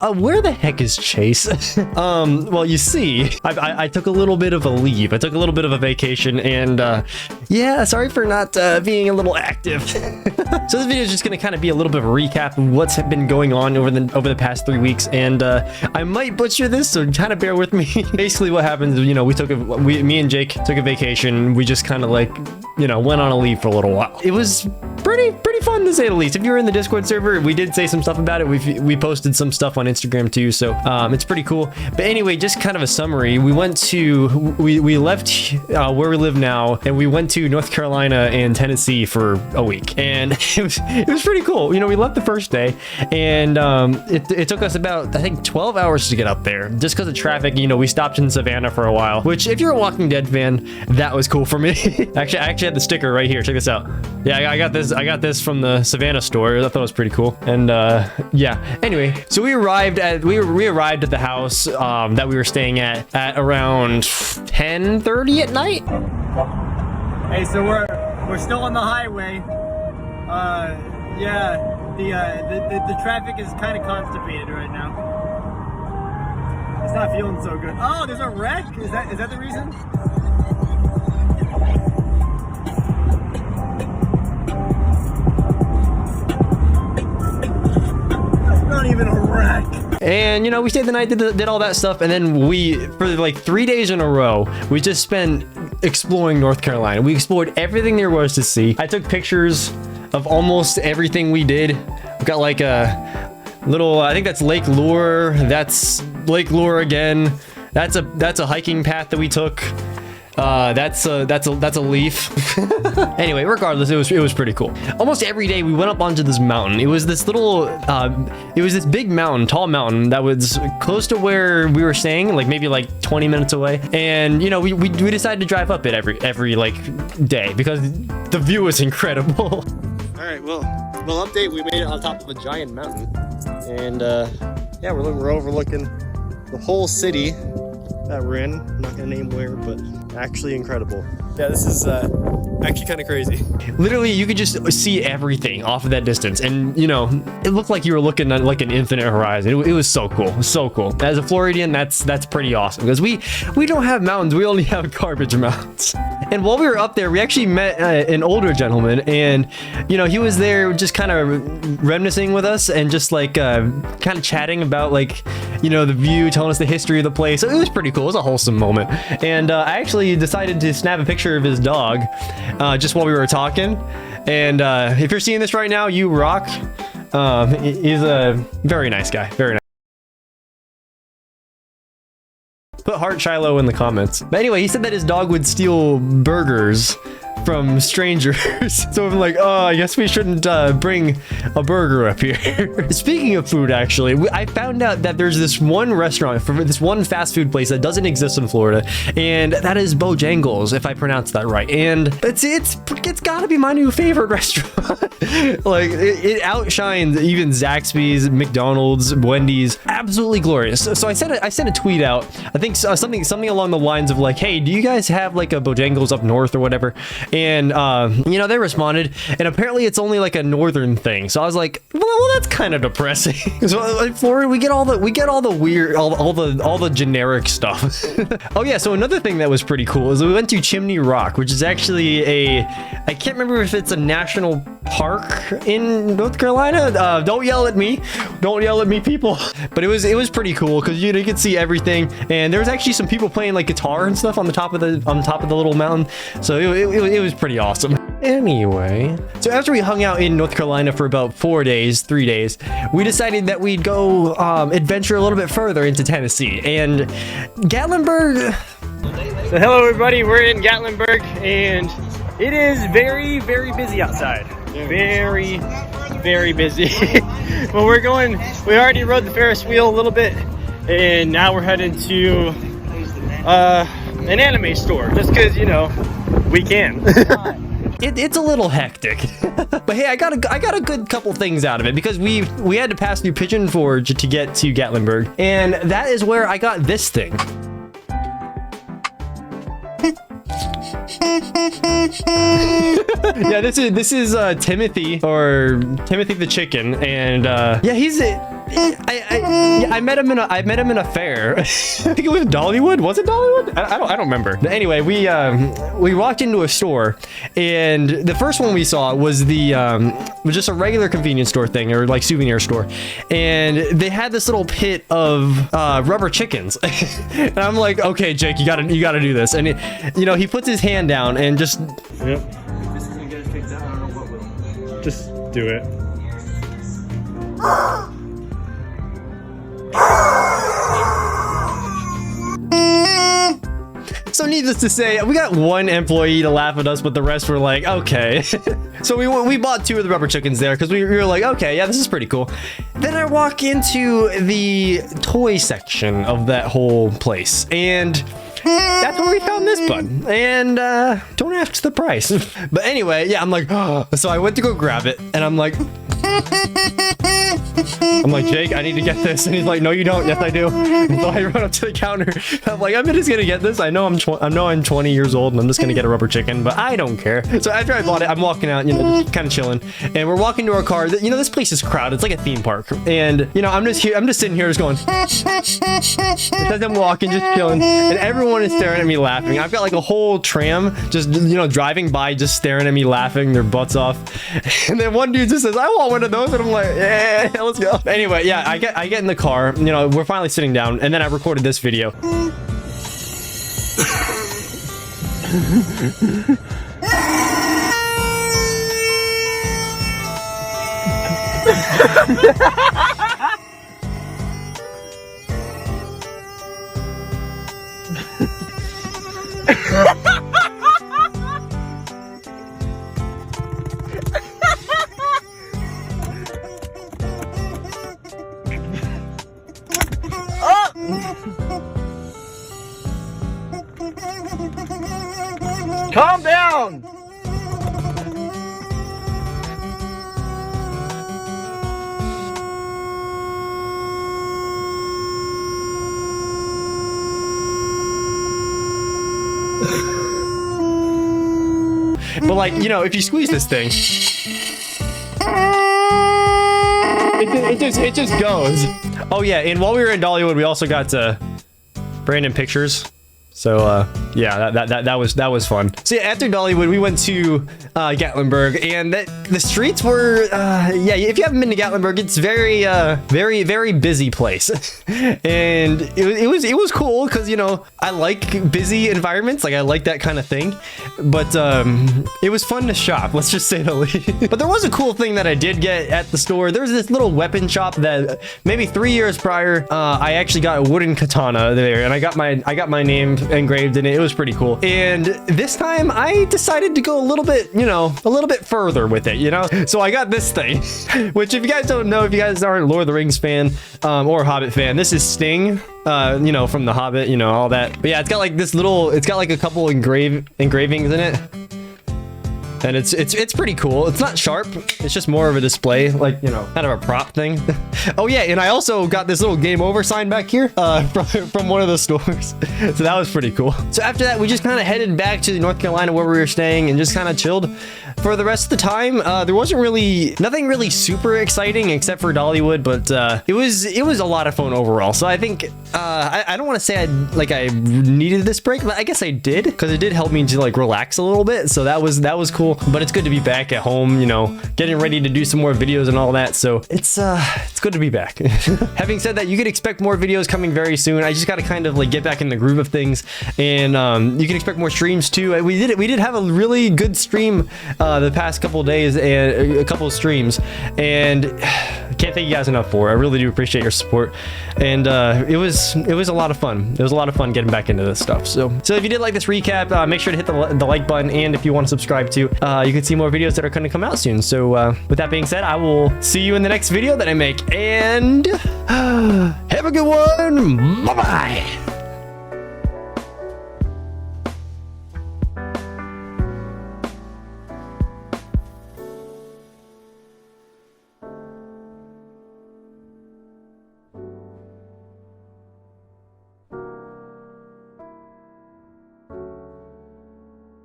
Where the heck is Chase? Well, you see, I took a little bit of a leave. I took a little bit of a vacation, and yeah, sorry for not being a little active. So this video is just gonna kind of be a little bit of a recap of what's been going on over the past 3 weeks, and I might butcher this, so kind of bear with me. Basically, what happened is, you know, me and Jake took a vacation. We just kind of like, you know, went on a leave for a little while. It was pretty fun to say the least. If you were in the Discord server, we did say some stuff about it. We posted some stuff on Instagram too, so it's pretty cool. But anyway, just kind of a summary. We left where we live now, and we went to North Carolina and Tennessee for a week, and it was pretty cool. You know, we left the first day, and it took us about, I think, 12 hours to get up there, just because of traffic. You know, we stopped in Savannah for a while, which, if you're a Walking Dead fan, that was cool for me. Actually, I had the sticker right here. Check this out. Yeah, I got this from the Savannah store. I thought it was pretty cool. And yeah. Anyway, so we arrived at the house that we were staying at around 10:30 at night. Hey, so we're still on the highway. Yeah, the traffic is kind of constipated right now. It's not feeling so good. Oh, there's a wreck? Is that the reason? Not even a wreck. And you know, we stayed the night, did all that stuff, and then for like 3 days in a row, we just spent exploring North Carolina. We explored everything there was to see. I took pictures of almost everything we did. We've got like a little, I think that's Lake Lure. That's Lake Lure again. That's a hiking path that we took. That's a leaf. Anyway, regardless, it was pretty cool. Almost every day we went up onto this mountain. It was this big mountain, tall mountain that was close to where we were staying, like maybe like 20 minutes away. And you know, we decided to drive up it every like day because the view was incredible. All right, well, update. We made it on top of a giant mountain, and yeah, we're overlooking the whole city that we're in. I'm not gonna name where, but actually incredible. Yeah, this is actually kind of crazy. Literally, you could just see everything off of that distance, and you know, it looked like you were looking at like an infinite horizon. It was so cool, so cool. As a Floridian, that's pretty awesome because we don't have mountains. We only have garbage mountains. And while we were up there, we actually met an older gentleman, and you know, he was there just kind of reminiscing with us and just like kind of chatting about, like, you know, the view, telling us the history of the place. So it was pretty cool. It was a wholesome moment. And I actually decided to snap a picture of his dog just while we were talking. And if you're seeing this right now, you rock. He's a very nice guy. Very nice. Put Heart Shiloh in the comments. But anyway, he said that his dog would steal burgers from strangers. So I'm like, oh, I guess we shouldn't bring a burger up here. Speaking of food, actually, I found out that there's this one restaurant, this one fast food place that doesn't exist in Florida, and that is Bojangles, if I pronounce that right. And it's gotta be my new favorite restaurant. Like, it outshines even Zaxby's, McDonald's, Wendy's. Absolutely glorious. So I sent a tweet out. I think something along the lines of like, hey, do you guys have like a Bojangles up north or whatever? And you know, they responded, and apparently it's only like a northern thing. So I was like, well, that's kind of depressing. So like, Florida, we get all the weird, all the generic stuff. Oh yeah, so another thing that was pretty cool is we went to Chimney Rock, which is actually I can't remember if it's a national park in North Carolina. Don't yell at me, people. But it was pretty cool because you could see everything, and there was actually some people playing like guitar and stuff on the top of the little mountain. So it was pretty awesome. Anyway, so after we hung out in North Carolina for about 3 days, we decided that we'd go adventure a little bit further into Tennessee and Gatlinburg. So hello everybody, we're in Gatlinburg, and it is very, very busy outside. Very, very busy. But we already rode the Ferris wheel a little bit, and now we're heading to an anime store, just because, you know, we can. It's a little hectic. But hey, I got a good couple things out of it because we had to pass through Pigeon Forge to get to Gatlinburg, and that is where I got this thing. Yeah, this is Timothy, or Timothy the chicken, and yeah, I met him in a fair. I think it was Dollywood. Was it Dollywood? I don't remember. But anyway, we walked into a store, and the first one we saw was was just a regular convenience store thing, or like souvenir store, and they had this little pit of rubber chickens. And I'm like, okay, Jake, you gotta do this. And he puts his hand down and just. Yep. If this isn't gonna get picked out, I don't know what will. Just do it. So needless to say, we got one employee to laugh at us, but the rest were like, okay. So we bought 2 of the rubber chickens there because we were like, okay, yeah, this is pretty cool. Then I walk into the toy section of that whole place, and that's where we found this button. And don't ask the price. But anyway, yeah, I'm like, oh. So I went to go grab it, and I'm like, Jake, I need to get this. And he's like, no, you don't. Yes, I do. And so I run up to the counter. I'm like, I'm just gonna get this. I know I'm 20 years old, and I'm just gonna get a rubber chicken, but I don't care. So after I bought it, I'm walking out, just kind of chilling, and we're walking to our car. This place is crowded. It's like a theme park, and I'm just sitting here, just going. As I'm walking, just chilling, and everyone is staring at me laughing. I've got like a whole tram just driving by, just staring at me laughing their butts off. And then one dude just says, I want one of those, and I'm like, yeah, let's go. Anyway, yeah, I get in the car, we're finally sitting down, and then I recorded this video. Calm down! But like, if you squeeze this thing, it just goes. Oh yeah, and while we were in Dollywood, we also got Brandon pictures. So yeah, that was fun. So yeah, after Dollywood, we went to Gatlinburg, and the streets were yeah. If you haven't been to Gatlinburg, it's very busy place, and it was cool because I like busy environments, like I like that kind of thing. But it was fun to shop. Let's just say the least. But there was a cool thing that I did get at the store. There was this little weapon shop that maybe 3 years prior, I actually got a wooden katana there, and I got my name engraved in it. It was pretty cool. And this time I decided to go a little bit further with it, so I got this thing, which if you guys don't know, if you guys aren't Lord of the Rings fan or Hobbit fan, this is Sting, from the Hobbit, all that. But yeah, it's got like a couple engravings in it. And it's pretty cool. It's not sharp. It's just more of a display, like, kind of a prop thing. Oh yeah, and I also got this little game over sign back here from one of the stores. So that was pretty cool. So after that, we just kind of headed back to North Carolina where we were staying and just kind of chilled for the rest of the time. There wasn't nothing really super exciting except for Dollywood, but it was a lot of fun overall. So I think I don't want to say I needed this break, but I guess I did, because it did help me to like relax a little bit. So that was cool. But it's good to be back at home, getting ready to do some more videos and all that. So it's good to be back. Having said that, you can expect more videos coming very soon. I just got to kind of like get back in the groove of things, and you can expect more streams too. We did have a really good stream the past couple of days, and a couple of streams, and I can't thank you guys enough for it. I really do appreciate your support, and it was a lot of fun. It was a lot of fun getting back into this stuff. So if you did like this recap, make sure to hit the like button, and if you want to subscribe too, you can see more videos that are going to come out soon. So with that being said, I will see you in the next video that I make, and have a good one. Bye bye.